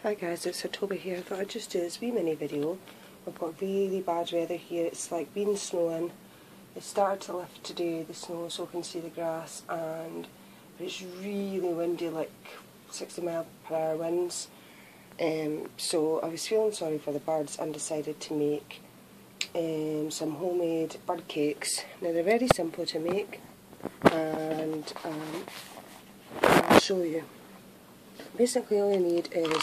Hi guys, it's Toby here. I thought I'd just do this wee mini video. We've got really bad weather here. It's like been snowing. It started to lift today, the snow, so we can see the grass, and it's really windy, like 60 mile per hour winds. So I was feeling sorry for the birds and decided to make some homemade bird cakes. Now they're very simple to make, and I'll show you. Basically all you need is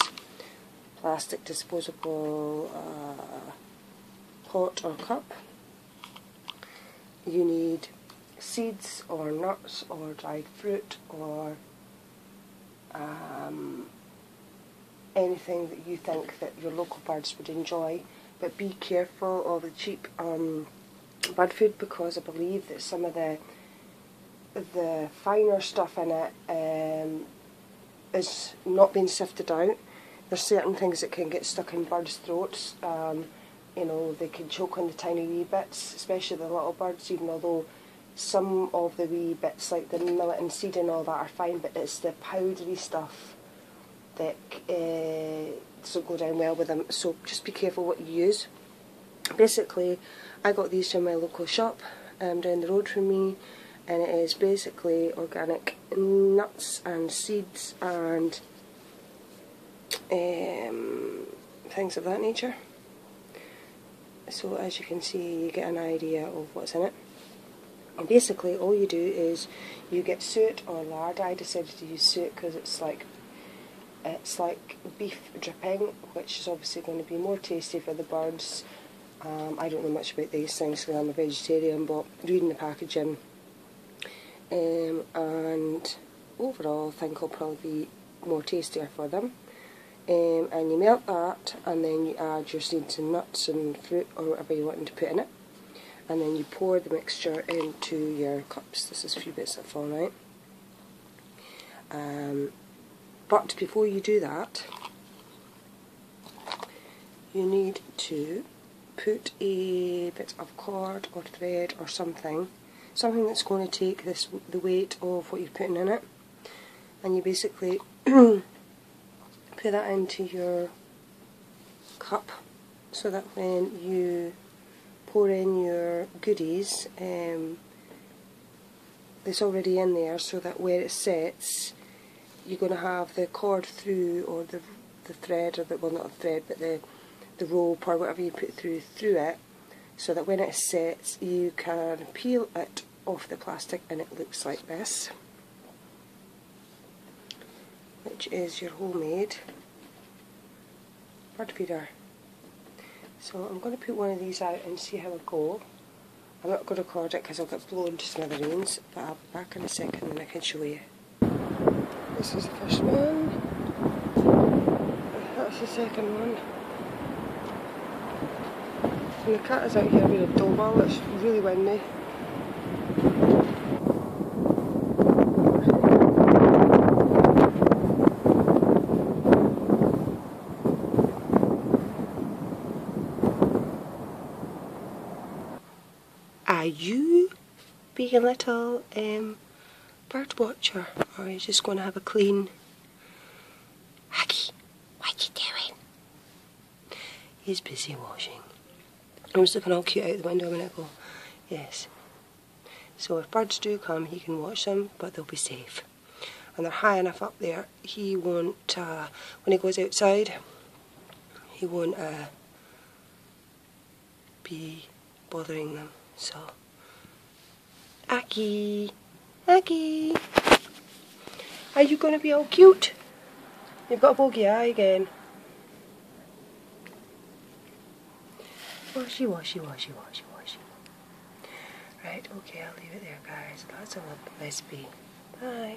plastic disposable pot or cup. You need seeds or nuts or dried fruit or anything that you think that your local birds would enjoy, but be careful of the cheap bird food, because I believe that some of the finer stuff in it is not being sifted out. There's certain things that can get stuck in birds' throats. You know, they can choke on the tiny wee bits, especially the little birds, even although some of the wee bits like the millet and seed and all that are fine, but it's the powdery stuff that doesn't go down well with them, so just be careful what you use. Basically, I got these from my local shop down the road from me, and it is basically organic nuts and seeds and things of that nature. So as you can see, you get an idea of what's in it. And basically all you do is you get suet or lard. I decided to use suet because it's like beef dripping, which is obviously going to be more tasty for the birds. I don't know much about these things because I'm a vegetarian, but reading the packaging and overall I think it'll probably be more tastier for them. And you melt that, and then you add your seeds and nuts and fruit or whatever you want to put in it, and then you pour the mixture into your cups. This is a few bits that fall out. But before you do that, you need to put a bit of cord or thread or something that's going to take the weight of what you're putting in it, and you basically put that into your cup so that when you pour in your goodies, it's already in there, so that where it sits you're going to have the cord through, or the thread, or well, not the thread, but the rope or whatever you put through it, so that when it sits you can peel it off the plastic and it looks like this, which is your homemade bird feeder. So I'm going to put one of these out and see how I go. I'm not going to record it because I'll get blown to smithereens, but I'll be back in a second and I can show you. This is the first one, that's the second one, and the cat is out here with a doorbell. It's really windy. Are you being a little bird watcher, or are you just going to have a clean? Aggie, what you doing? He's busy washing. I was looking all cute out the window a minute ago. Yes. So if birds do come, he can watch them, but they'll be safe. And they're high enough up there, he won't, when he goes outside, he won't be bothering them. So, Aggie, Aggie, are you going to be all cute? You've got a bogey eye again. Washy, washy, washy, washy, washy. Right, okay, I'll leave it there, guys. Lots of love, recipe. Bye.